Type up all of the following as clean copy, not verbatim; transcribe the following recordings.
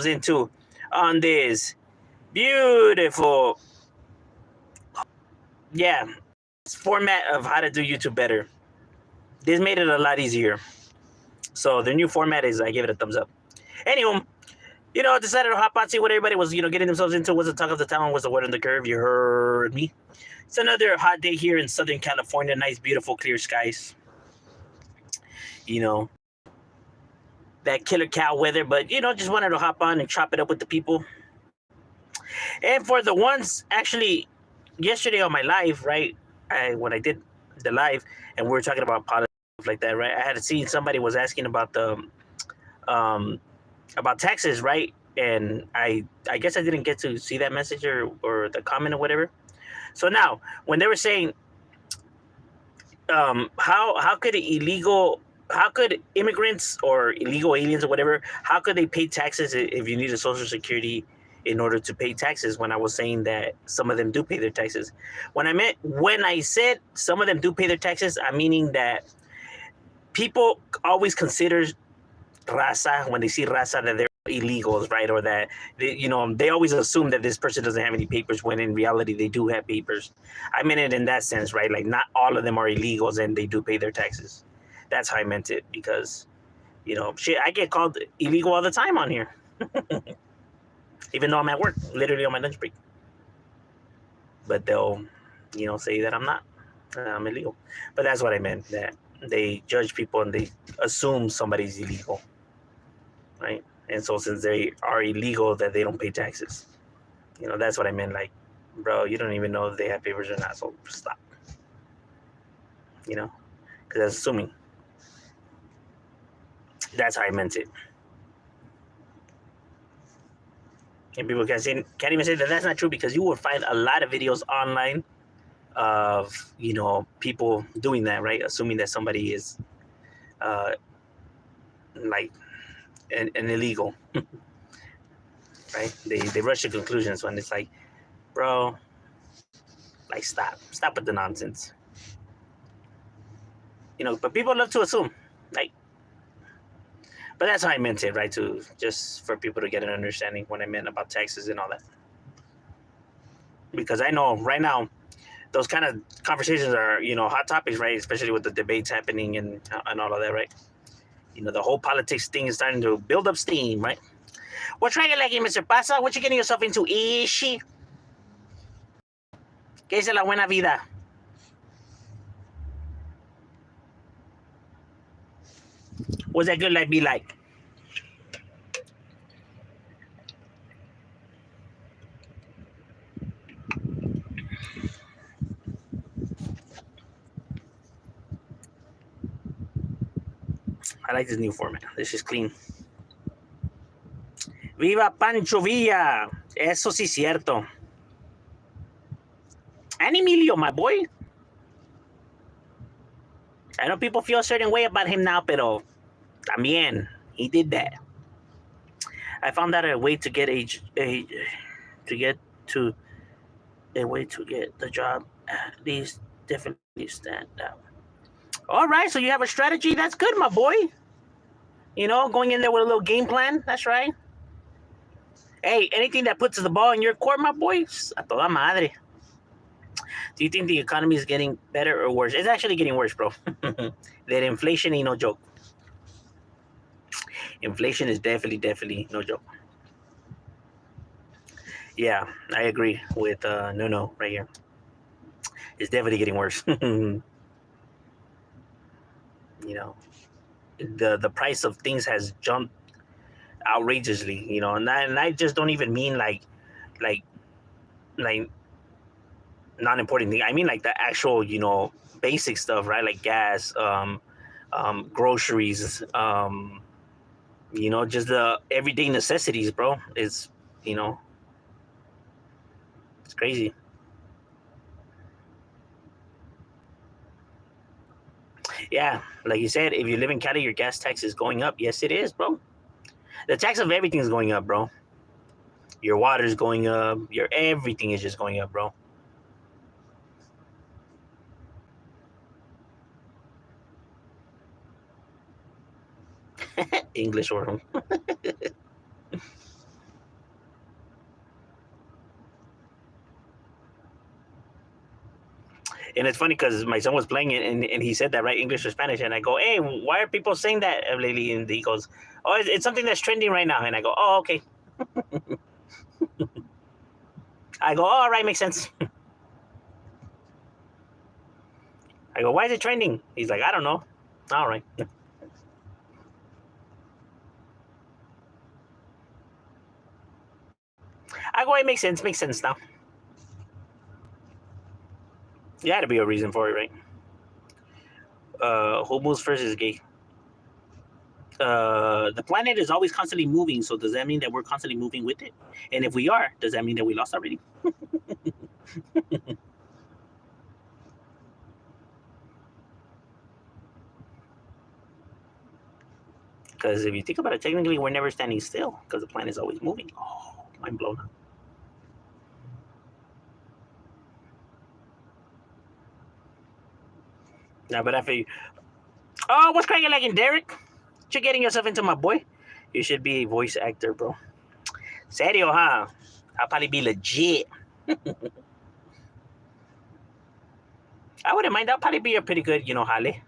into on this beautiful, yeah, format of how to do YouTube better. This made it a lot easier. So the new format is I give it a thumbs up. Anyway, decided to hop on, see what everybody was, getting themselves into. What's the talk of the town? What's the word on the curve? You heard me. It's another hot day here in Southern California. Nice, beautiful, clear skies. You know, that killer cow weather, but just wanted to hop on and chop it up with the people. And for the ones actually yesterday on my live, right? When I did the live and we were talking about politics like that, right? I had seen somebody was asking about the about taxes, right? And I guess I didn't get to see that message or the comment or whatever. So now when they were saying how could immigrants or illegal aliens or whatever, how could they pay taxes if you need a social security in order to pay taxes? When I was saying that some of them do pay their taxes, when I said some of them do pay their taxes, I'm meaning that people always consider raza, when they see raza, that they're illegals, right? Or that they always assume that this person doesn't have any papers, when in reality they do have papers. I meant it in that sense, right? Like, not all of them are illegals and they do pay their taxes. That's how I meant it, because shit, I get called illegal all the time on here, even though I'm at work, literally on my lunch break. But they'll say that I'm not, I'm illegal. But that's what I meant, that they judge people and they assume somebody's illegal, right? And so since they are illegal, that they don't pay taxes. That's what I meant. Like, bro, you don't even know if they have papers or not, so stop. Because that's assuming. That's how I meant it. And people can't even say that that's not true, because you will find a lot of videos online of people doing that, right? Assuming that somebody is like an illegal, right? They rush to conclusions when it's like, bro, like, stop with the nonsense. But people love to assume, like. But that's how I meant it, right? To just for people to get an understanding when I meant about taxes and all that. Because I know right now, those kind of conversations are, hot topics, right? Especially with the debates happening and all of that, right? The whole politics thing is starting to build up steam, right? What's right, like, Mr. Pasa? What you getting yourself into, Ishi? ¿Qué es la buena vida? What's that good life be like? I like this new format. This is clean. Viva Pancho Villa. Eso sí, cierto. And Emilio, my boy. I know people feel a certain way about him now, pero también, he did that. I found out a way to get a way to get the job. At least definitely stand out. All right, so you have a strategy. That's good, my boy. Going in there with a little game plan. That's right. Hey, anything that puts the ball in your court, my boy, a toda madre. Do you think the economy is getting better or worse? It's actually getting worse, bro. That inflation ain't no joke. Inflation is definitely no joke. Yeah, I agree with no right here. It's definitely getting worse. The price of things has jumped outrageously. And I just don't even mean like non-important thing. I mean like the actual basic stuff, right? Like gas, groceries, just the everyday necessities, bro. It's it's crazy. Yeah, like you said, if you live in Cali, your gas tax is going up. Yes, it is, bro. The tax of everything is going up, bro. Your water's going up. Your everything is just going up, bro. English or And it's funny because my son was playing it and he said that, right, English or Spanish. And I go, hey, why are people saying that lately? And he goes, oh, it's something that's trending right now. And I go, oh, okay. I go, oh, all right, makes sense. I go, why is it trending? He's like, I don't know. All right. I go, it makes sense now. There had to be a reason for it, right? Who moves first is gay. The planet is always constantly moving, so does that mean that we're constantly moving with it? And if we are, does that mean that we lost already? Because if you think about it, technically we're never standing still because the planet is always moving. Oh, mind blown. Now, but after you, oh, what's cracking like in Derek? You're getting yourself into, my boy. You should be a voice actor, bro. Serio, huh? I'll probably be legit. I wouldn't mind. That'll probably be a pretty good, Halle.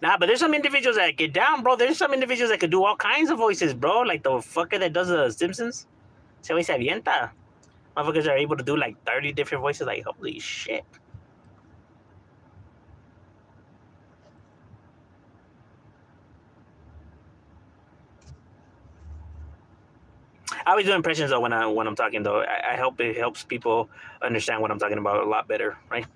Nah, but there's some individuals that get down, bro. There's some individuals that could do all kinds of voices, bro. Like the fucker that does the Simpsons. Se se avienta. Motherfuckers are able to do like 30 different voices. Like, holy shit. I always do impressions though when I'm talking though. I hope it helps people understand what I'm talking about a lot better, right?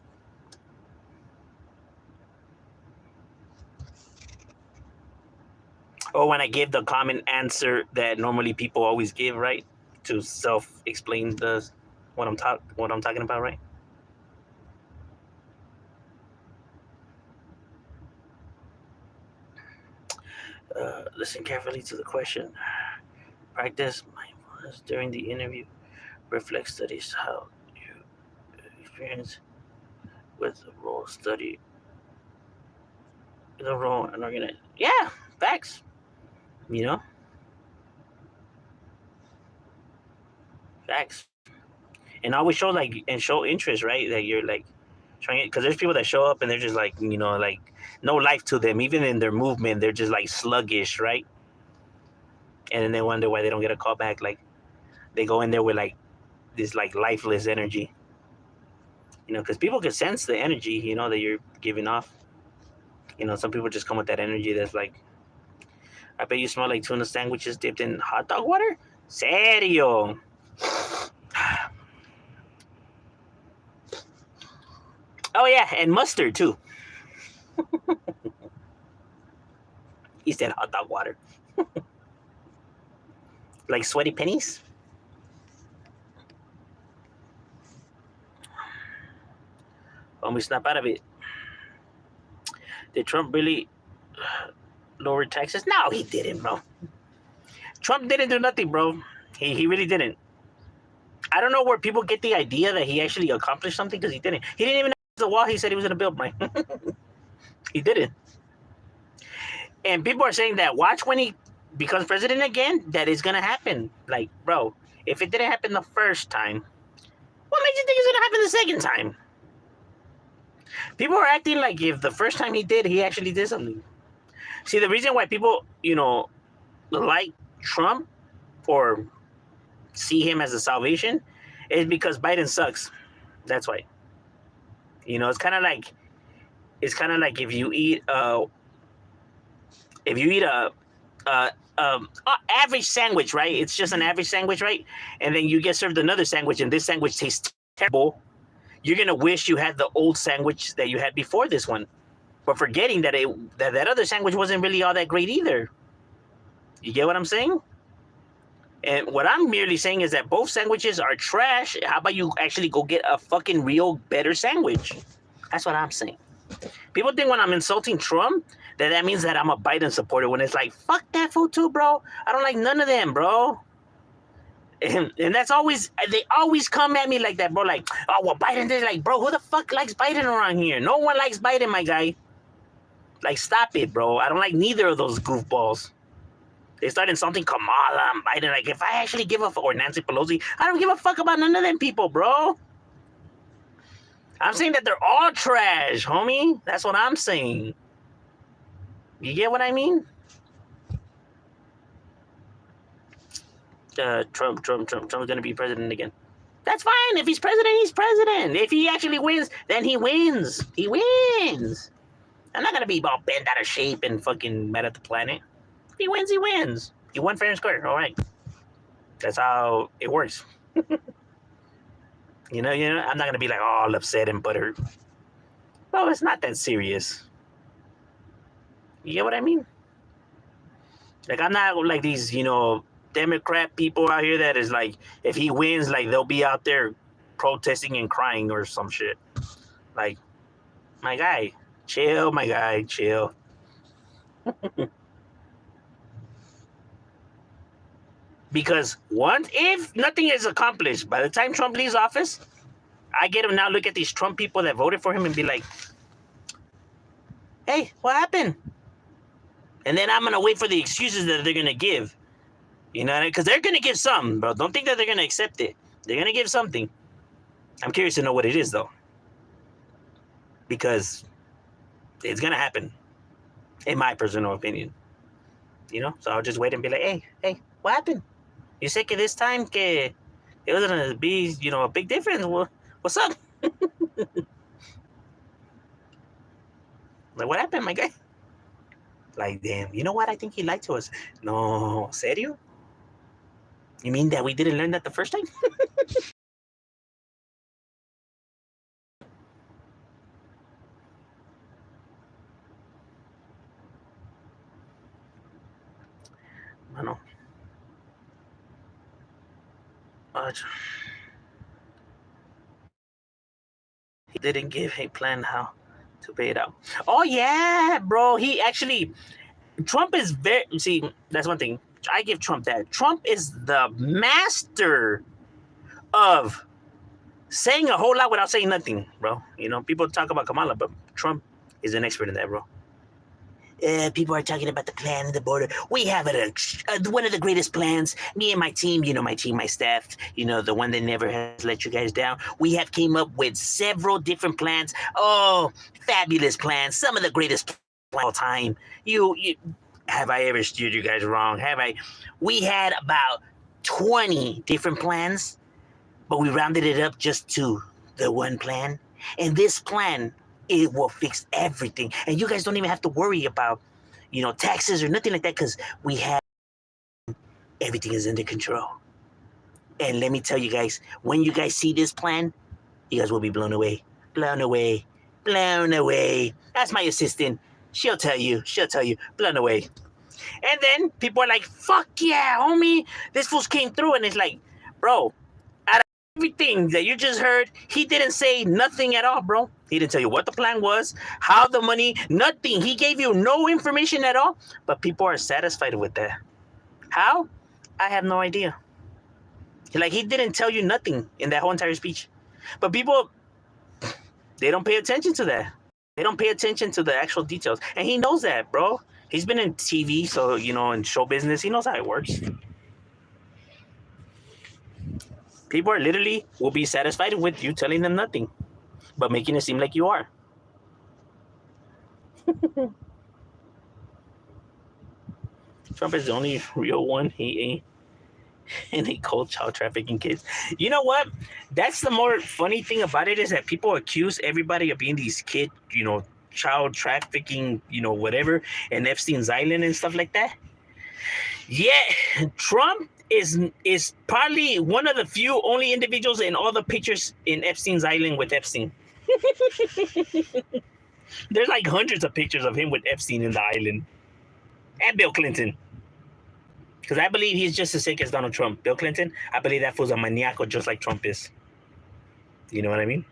Or when I give the common answer that normally people always give, right? To self-explain what I'm talking about, right? Listen carefully to the question. Practice mindfulness during the interview. Reflect studies how you experience with the role study. The role and organize. Yeah, facts. Facts. And always show interest, right? That you're like trying, because there's people that show up and they're just like, like no life to them. Even in their movement, they're just like sluggish, right? And then they wonder why they don't get a call back. Like they go in there with like this like lifeless energy, because people can sense the energy, that you're giving off. Some people just come with that energy that's like, I bet you smell like tuna sandwiches dipped in hot dog water. Serio. Oh yeah, and mustard too. He said hot dog water. Like sweaty pennies. When we snap out of it. Did Trump really lower taxes? No, he didn't, bro. Trump didn't do nothing, bro. He really didn't. I don't know where people get the idea that he actually accomplished something, because he didn't. He didn't even know the wall he said he was going to build, right? He didn't. And people are saying that watch when he becomes president again, that is going to happen. Like, bro, if it didn't happen the first time, what makes you think it's going to happen the second time? People are acting like if the first time he actually did something. See, the reason why people, like Trump or see him as a salvation is because Biden sucks. That's why. It's kind of like if you eat a average sandwich, right? It's just an average sandwich, right? And then you get served another sandwich, and this sandwich tastes terrible. You're gonna wish you had the old sandwich that you had before this one, but forgetting that that other sandwich wasn't really all that great either. You get what I'm saying? And what I'm merely saying is that both sandwiches are trash. How about you actually go get a fucking real better sandwich? That's what I'm saying. People think when I'm insulting Trump that means that I'm a Biden supporter, when it's like, fuck that fool too, bro. I don't like none of them, bro. And that's always, they always come at me like that, bro. Like, oh, well, Biden did. Like, bro, who the fuck likes Biden around here? No one likes Biden, my guy. Like, stop it, bro. I don't like neither of those goofballs. They start insulting Kamala and Biden. Like, if I actually give a fuck, or Nancy Pelosi, I don't give a fuck about none of them people, bro. I'm saying that they're all trash, homie. That's what I'm saying. You get what I mean? Trump's gonna be president again. That's fine. If he's president, he's president. If he actually wins, then he wins. He wins. I'm not gonna be all bent out of shape and fucking mad at the planet. If he wins, he wins. He won fair and square. All right. That's how it works. You know, I'm not gonna be like all upset and buttered. Well, it's not that serious. You get what I mean? Like, I'm not like these, Democrat people out here that is like, if he wins, like, they'll be out there protesting and crying or some shit. Like, my guy, chill, my guy, chill. Because if nothing is accomplished, by the time Trump leaves office, I get him now look at these Trump people that voted for him and be like, hey, what happened? And then I'm going to wait for the excuses that they're going to give. You know, because they're going to give some, bro. Don't think that they're going to accept it. They're going to give something. I'm curious to know what it is, though. Because it's going to happen, in my personal opinion. So I'll just wait and be like, hey, what happened? You said que this time que it was going to be, a big difference. What's up? Like, what happened, my guy? Like, damn, you know what? I think he lied to us. No, serio? You mean that we didn't learn that the first time? Mano. He didn't give a plan how to pay it out. Oh, yeah, bro. Trump is see, that's one thing. I give Trump that. Trump is the master of saying a whole lot without saying nothing, bro. People talk about Kamala, but Trump is an expert in that, bro. People are talking about the plan and the border. We have one of the greatest plans. Me and my team, my staff, the one that never has let you guys down. We have came up with several different plans. Oh, fabulous plans. Some of the greatest plans of all time. Have I ever steered you guys wrong? We had about 20 different plans, but we rounded it up just to the one plan. And this plan, it will fix everything. And you guys don't even have to worry about, taxes or nothing like that, because everything is under control. And let me tell you guys, when you guys see this plan, you guys will be blown away. Blown away. Blown away. That's my assistant. She'll tell you, blown away. And then people are like, fuck yeah, homie, this fool came through. And it's like, bro, out of everything that you just heard, he didn't say nothing at all, bro. He didn't tell you what the plan was, how the money, nothing. He gave you no information at all, but people are satisfied with that. How? I have no idea. Like, he didn't tell you nothing in that whole entire speech. But people, they don't pay attention to that. They don't pay attention to the actual details. And he knows that, bro. He's been in TV, so, in show business, he knows how it works. People are literally will be satisfied with you telling them nothing, but making it seem like you are. Trump is the only real one. He ain't. And they call child trafficking kids. You know what? That's the more funny thing about it, is that people accuse everybody of being these kid, child trafficking, whatever, and Epstein's Island and stuff like that. Yeah, Trump is probably one of the few only individuals in all the pictures in Epstein's Island with Epstein. There's like hundreds of pictures of him with Epstein in the island. And Bill Clinton. Because I believe he's just as sick as Donald Trump. Bill Clinton, I believe that fool's a maniaco just like Trump is. You know what I mean?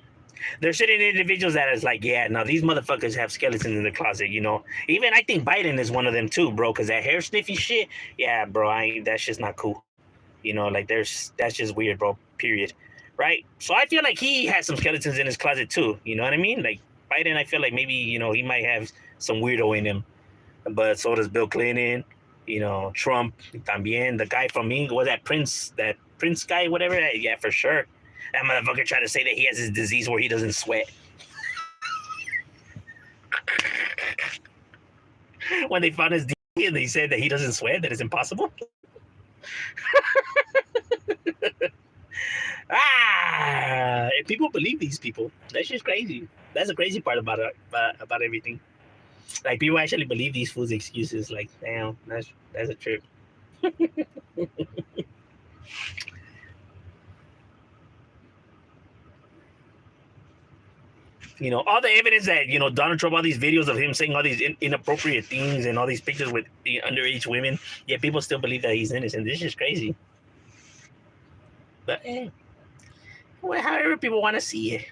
There's certain individuals that is like, yeah, no, these motherfuckers have skeletons in the closet, Even I think Biden is one of them too, bro, because that hair sniffy shit, yeah, bro, that's just not cool. That's just weird, bro, period. Right? So I feel like he has some skeletons in his closet too, you know what I mean? Like, Biden, I feel like maybe, he might have some weirdo in him. But so does Bill Clinton. Trump, también, the guy from England, was that Prince guy, whatever, yeah, for sure. That motherfucker tried to say that he has his disease where he doesn't sweat. When they found his DNA and they said that he doesn't sweat, that it's impossible. And people believe these people. That's just crazy. That's the crazy part about it, about everything. Like, people actually believe these fools' excuses. Like, damn, that's a trip. All the evidence that Donald Trump, all these videos of him saying all these inappropriate things and all these pictures with the underage women, yet people still believe that he's innocent. This is crazy. But well, however people want to see it,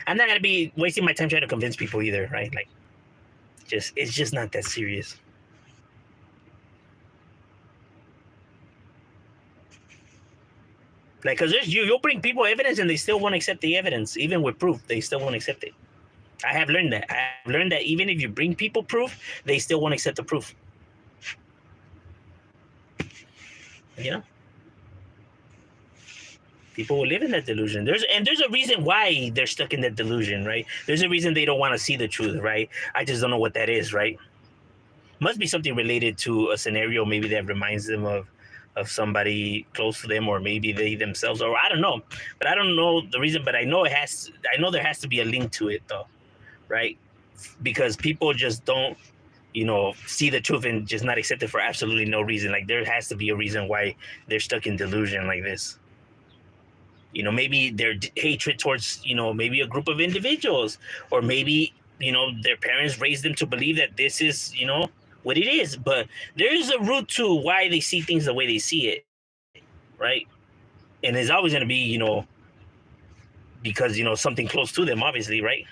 I'm not gonna be wasting my time trying to convince people either, right? Like, it's just not that serious. Like, because you'll bring people evidence and they still won't accept the evidence, even with proof. They still won't accept it. I have learned that. Even if you bring people proof, they still won't accept the proof. People will live in that delusion. There's a reason why they're stuck in that delusion, right? There's a reason they don't want to see the truth, right? I just don't know what that is, right? Must be something related to a scenario maybe that reminds them of somebody close to them, or maybe they themselves, or I don't know. But I don't know the reason, but I know there has to be a link to it though, right? Because people just don't see the truth and just not accept it for absolutely no reason. Like, there has to be a reason why they're stuck in delusion like this. Maybe their hatred towards maybe a group of individuals, or maybe their parents raised them to believe that this is what it is. But there is a root to why they see things the way they see it, right? And it's always going to be because something close to them, obviously, right?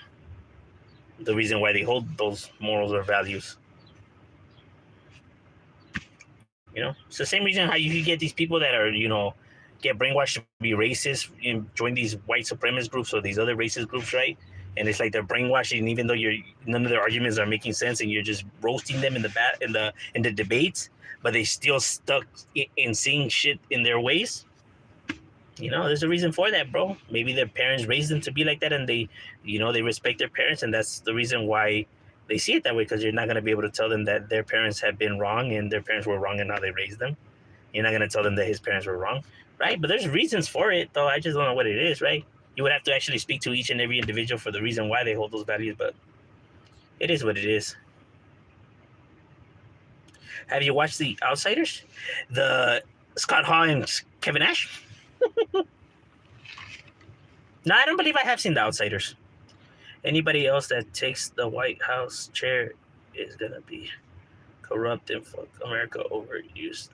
The reason why they hold those morals or values. It's the same reason how you get these people that are get brainwashed to be racist and join these white supremacist groups or these other racist groups, right? And it's like they're brainwashing, even though none of their arguments are making sense, and you're just roasting them in the debates, but they still stuck in seeing shit in their ways. There's a reason for that, bro. Maybe their parents raised them to be like that, and they respect their parents, and that's the reason why they see it that way. Because you're not going to be able to tell them that their parents have been wrong and their parents were wrong in how they raised them. You're not going to tell them that his parents were wrong. Right, but there's reasons for it, though. I just don't know what it is, right? You would have to actually speak to each and every individual for the reason why they hold those values, but it is what it is. Have you watched The Outsiders? The Scott Hall and Kevin Nash? No, I don't believe I have seen The Outsiders. Anybody else that takes the White House chair is going to be corrupt and fuck America overused.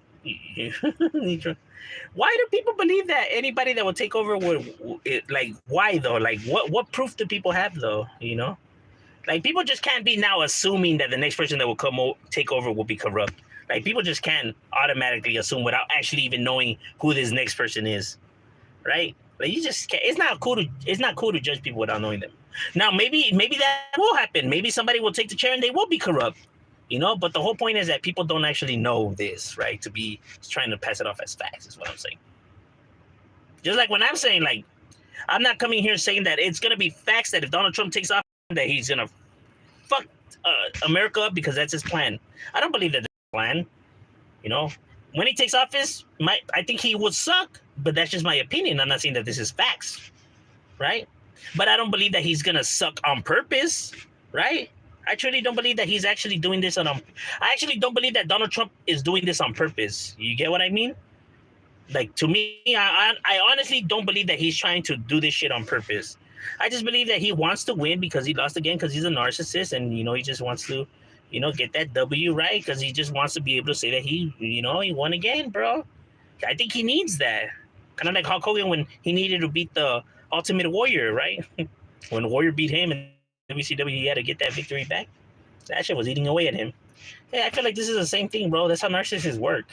Why do people believe that anybody that will take over why though? Like, what proof do people have though? Like, people just can't be now assuming that the next person that will take over will be corrupt. Like, people just can't automatically assume without actually even knowing who this next person is, right? Like, you just can't. It's not cool to judge people without knowing them. Now, maybe that will happen. Maybe somebody will take the chair and they will be corrupt. But the whole point is that people don't actually know this, right? To be trying to pass it off as facts is what I'm saying. Just like when I'm saying, like, I'm not coming here saying that it's going to be facts that if Donald Trump takes off, that he's going to fuck America up because that's his plan. I don't believe that's his plan. When he takes office, I think he would suck, but that's just my opinion. I'm not saying that this is facts, right? But I don't believe that he's going to suck on purpose, right? I truly don't believe that he's actually doing this I actually don't believe that Donald Trump is doing this on purpose. You get what I mean? Like, to me, I honestly don't believe that he's trying to do this shit on purpose. I just believe that he wants to win because he lost again, because he's a narcissist, and he just wants to, get that W, right? Because he just wants to be able to say that he won again, bro. I think he needs that. Kind of like Hulk Hogan when he needed to beat the Ultimate Warrior, right? When Warrior beat him and WCW, he had to get that victory back. That shit was eating away at him. Yeah, I feel like this is the same thing, bro. That's how narcissists work.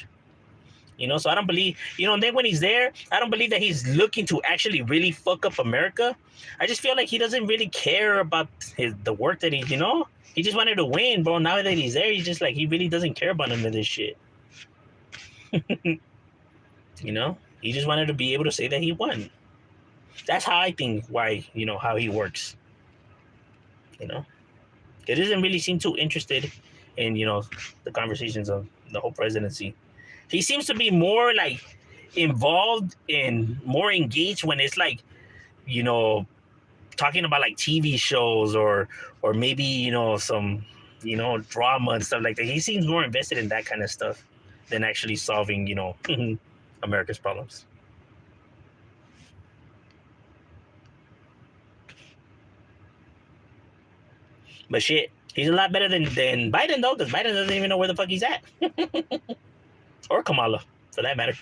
So I don't believe, and then when he's there, I don't believe that he's looking to actually really fuck up America. I just feel like he doesn't really care about the work that he just wanted to win, bro. Now that he's there, he's just like, he really doesn't care about none of this shit. You know, he just wanted to be able to say that he won. That's how I think why, how he works. You know, he doesn't really seem too interested in, the conversations of the whole presidency. He seems to be more like involved and more engaged when it's like, you know, talking about like TV shows or maybe, some, drama and stuff like that. He seems more invested in that kind of stuff than actually solving, America's problems. But shit, he's a lot better than Biden though, because Biden doesn't even know where the fuck he's at. Or Kamala, for that matter.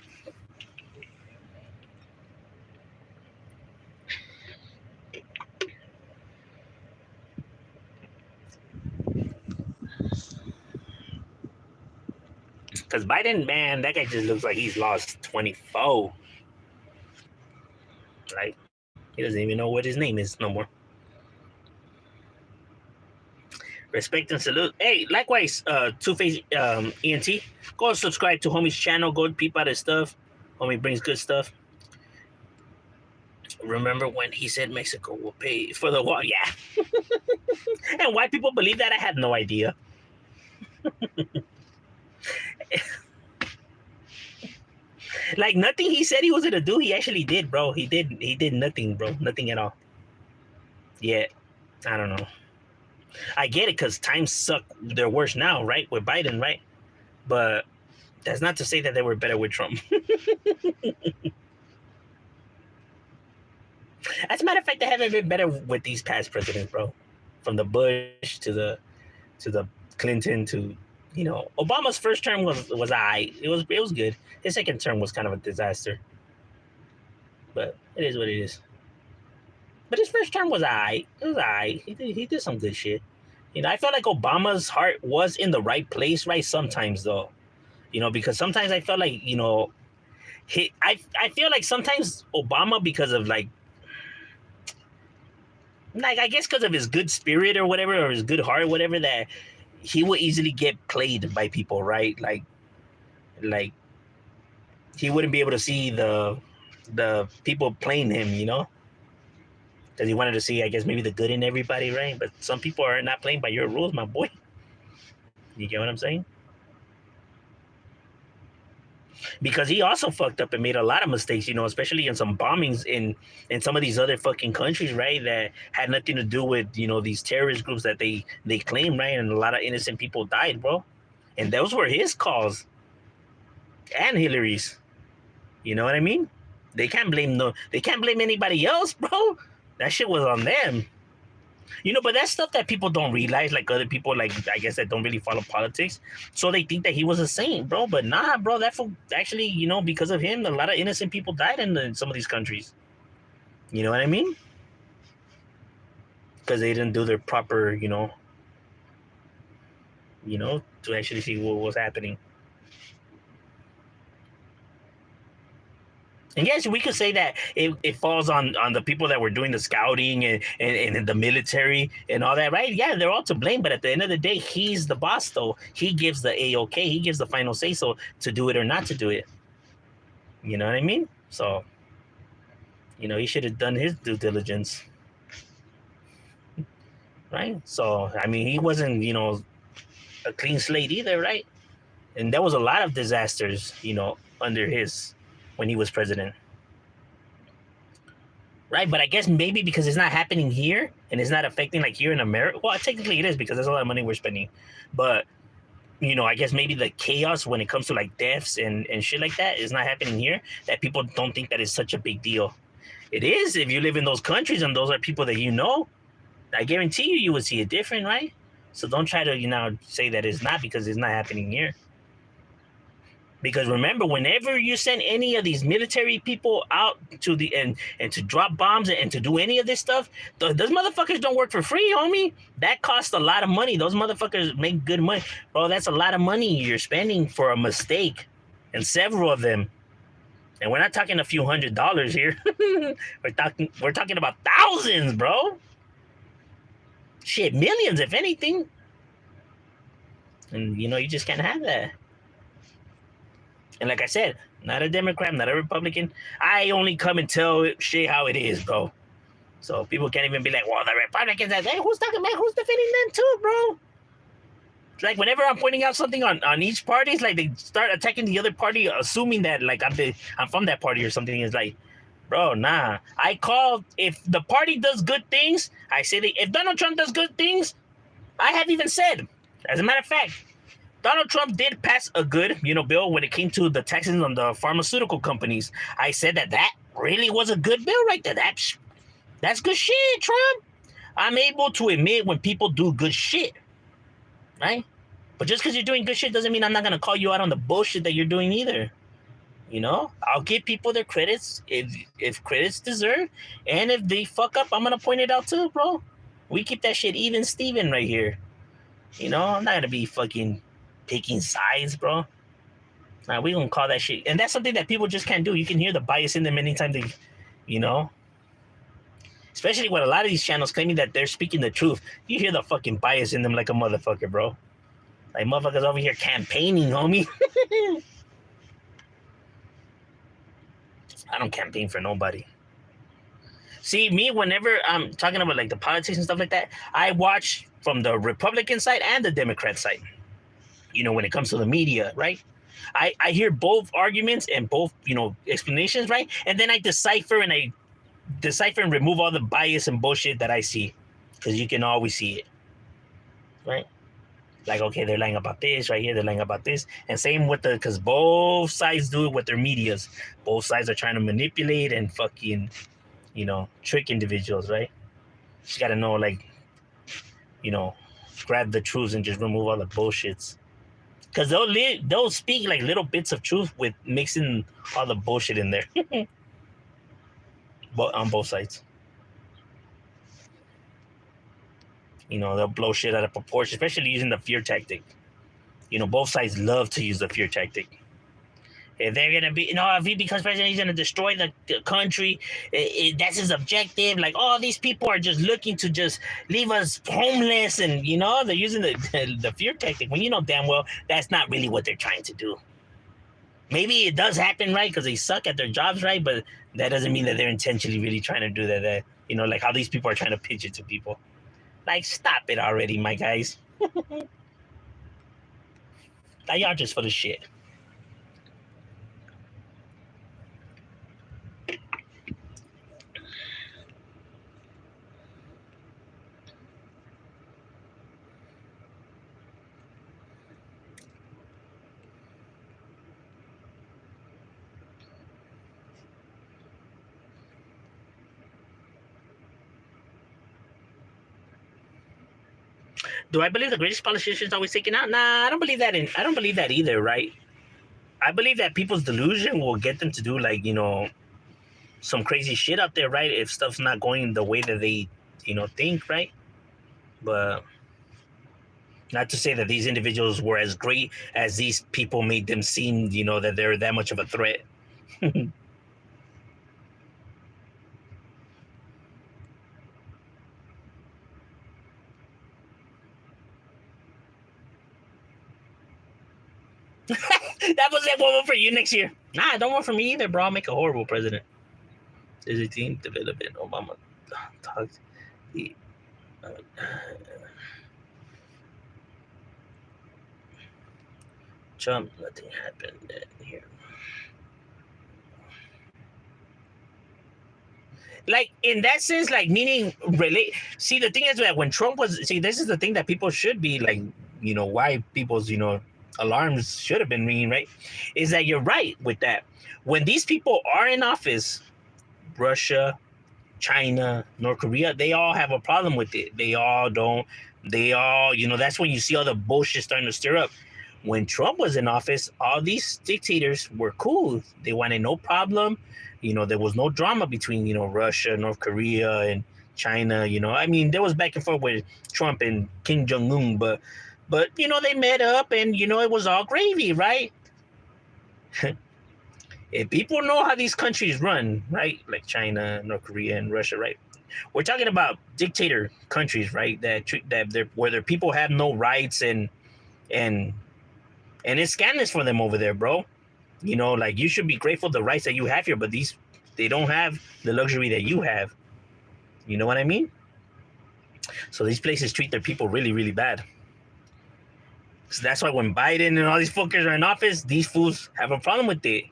Because Biden, man, that guy just looks like he's lost 24. Like, he doesn't even know what his name is no more. Respect and salute. Hey, likewise, Two Face ENT. Go subscribe to Homie's channel. Go peep out his stuff. Homie brings good stuff. Remember when he said Mexico will pay for the wall? Yeah. And why people believe that, I have no idea. Like nothing he said he was gonna do, he actually did, bro. He did nothing, bro. Nothing at all. Yeah, I don't know. I get it because times suck. They're worse now, right? With Biden, right? But that's not to say that they were better with Trump. As a matter of fact, they haven't been better with these past presidents, bro. From the Bush to the Clinton to Obama's first term was alright. It was good. His second term was kind of a disaster. But it is what it is. But his first term was alright. It was alright. He did some good shit. I felt like Obama's heart was in the right place, right? Sometimes though. Because sometimes I felt like, I feel like sometimes Obama, because of like I guess because of his good spirit or whatever, or his good heart or whatever, that he would easily get played by people, right? Like he wouldn't be able to see the people playing him, because he wanted to see, I guess, maybe the good in everybody, right? But some people are not playing by your rules, my boy. You get what I'm saying? Because he also fucked up and made a lot of mistakes, especially in some bombings in some of these other fucking countries, right? That had nothing to do with, these terrorist groups that they claim, right? And a lot of innocent people died, bro. And those were his calls and Hillary's. You know what I mean? They can't blame anybody else, bro. That shit was on them. But that's stuff that people don't realize, like other people, like, I guess, that don't really follow politics. So they think that he was a saint, bro. But nah, bro, that actually, because of him, a lot of innocent people died in some of these countries. You know what I mean? Because they didn't do their proper, to actually see what was happening. And yes, we could say that it falls on the people that were doing the scouting and the military and all that, right? Yeah, they're all to blame. But at the end of the day, he's the boss, though. He gives the A-OK. He gives the final say-so to do it or not to do it. You know what I mean? So, he should have done his due diligence. Right? So, I mean, he wasn't, a clean slate either, right? And there was a lot of disasters, under when he was president. Right, but I guess maybe because it's not happening here and it's not affecting like here in America. Well, technically it is because there's a lot of money we're spending. But, I guess maybe the chaos when it comes to like deaths and shit like that is not happening here, that people don't think that is such a big deal. It is if you live in those countries and those are people that I guarantee you would see it different, right? So don't try to, say that it's not because it's not happening here. Because remember, whenever you send any of these military people out to the and to drop bombs and to do any of this stuff, those motherfuckers don't work for free, homie. That costs a lot of money. Those motherfuckers make good money. Bro, that's a lot of money you're spending for a mistake. And several of them. And we're not talking a few $100s here. we're talking about thousands, bro. Shit, millions, if anything. And you just can't have that. And like I said, not a Democrat, not a Republican. I only come and tell shit how it is, bro. So people can't even be like, well, the Republicans, hey, who's talking about, who's defending them too, bro? It's like whenever I'm pointing out something on each party, it's like they start attacking the other party, assuming that like I'm from that party or something. It's like, bro, nah. I call, if the party does good things, I say that if Donald Trump does good things, I have even said, as a matter of fact, Donald Trump did pass a good, bill when it came to the taxes on the pharmaceutical companies. I said that really was a good bill right there. That's good shit, Trump. I'm able to admit when people do good shit, right? But just because you're doing good shit doesn't mean I'm not going to call you out on the bullshit that you're doing either. I'll give people their credits if credits deserve. And if they fuck up, I'm going to point it out too, bro. We keep that shit even Steven right here. I'm not going to be fucking picking sides, bro. Nah, we gonna call that shit. And that's something that people just can't do. You can hear the bias in them anytime they, especially with a lot of these channels claiming that they're speaking the truth. You hear the fucking bias in them like a motherfucker, bro. Like motherfuckers over here campaigning, homie. I don't campaign for nobody. See, me, whenever I'm talking about like the politics and stuff like that, I watch from the Republican side and the Democrat side. When it comes to the media, right? I hear both arguments and both, explanations, right? And then I decipher and remove all the bias and bullshit that I see, because you can always see it, right? Like, okay, they're lying about this right here, they're lying about this. And same with because both sides do it with their medias. Both sides are trying to manipulate and fucking, trick individuals, right? You got to know, like, grab the truths and just remove all the bullshits. Because they'll speak like little bits of truth with mixing all the bullshit in there. But on both sides. They'll blow shit out of proportion, especially using the fear tactic. Both sides love to use the fear tactic. If they're going to be, if he becomes president, he's going to destroy the country. That's his objective. Like, these people are just looking to just leave us homeless. And, they're using the fear tactic when damn well that's not really what they're trying to do. Maybe it does happen, right? Because they suck at their jobs, right? But that doesn't mean that they're intentionally really trying to do that. Like how these people are trying to pitch it to people. Like, stop it already, my guys. Like, y'all just for the shit. Do I believe the greatest politicians always taken out? Nah, I don't believe that. I don't believe that either, right? I believe that people's delusion will get them to do like some crazy shit out there, right? If stuff's not going the way that they think, right? But not to say that these individuals were as great as these people made them seem. That they're that much of a threat. That was it. One vote for you next year. Nah, don't vote for me either, bro. I'll make a horrible president. There's a team development. Obama talked. Trump, nothing happened here. Like, in that sense, like, meaning relate. See, the thing is that when Trump was, this is the thing that people should be like, why people's, alarms should have been ringing, right? Is that you're right with that. When these people are in office, Russia, China, North Korea, they all have a problem with it. They all don't. They all, that's when you see all the bullshit starting to stir up. When Trump was in office, all these dictators were cool. They wanted no problem. There was no drama between, Russia, North Korea, and China. I mean, there was back and forth with Trump and Kim Jong-un, but they met up and, it was all gravy, right? If people know how these countries run, right? Like China, North Korea, and Russia, right? We're talking about dictator countries, right? Where their people have no rights and it's scandalous for them over there, bro. You know, like you should be grateful the rights that you have here, but they don't have the luxury that you have. You know what I mean? So these places treat their people really, really bad. So that's why when Biden and all these fuckers are in office, these fools have a problem with it,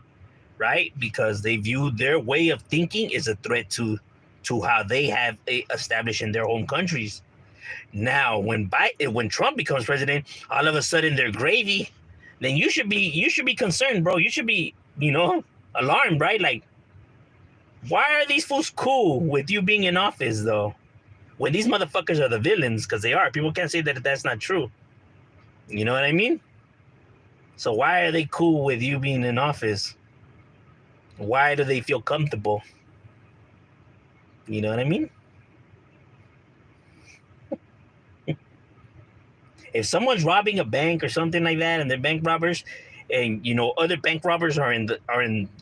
right? Because they view their way of thinking as a threat to how they have established in their home countries. Now, when Trump becomes president, all of a sudden they're gravy. Then you should be concerned, bro. You should be, alarmed, right? Like, why are these fools cool with you being in office, though? When these motherfuckers are the villains, because they are. People can't say that that's not true. You know what I mean? So why are they cool with you being in office? Why do they feel comfortable? You know what I mean? If someone's robbing a bank or something like that, and they're bank robbers, and other bank robbers are in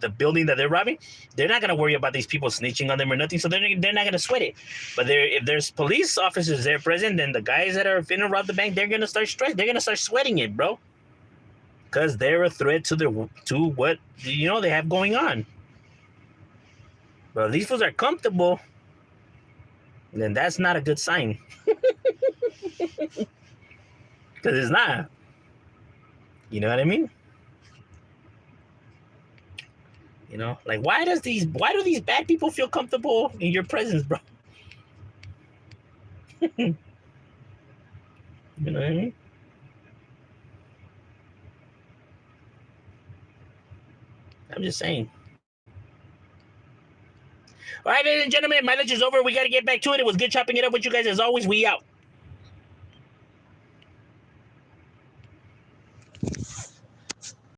the building that they're robbing, they're not gonna worry about these people snitching on them or nothing. So they're not gonna sweat it. But if there's police officers there present, then the guys that are finna rob the bank, they're gonna start They're gonna start sweating it, bro, because they're a threat to what they have going on. But if these fools are comfortable, then that's not a good sign. Because it's not. You know what I mean? Like why do these bad people feel comfortable in your presence, bro? You know what I mean? I'm just saying. All right, ladies and gentlemen, my lunch is over. We got to get back to it. It was good chopping it up with you guys as always. We out.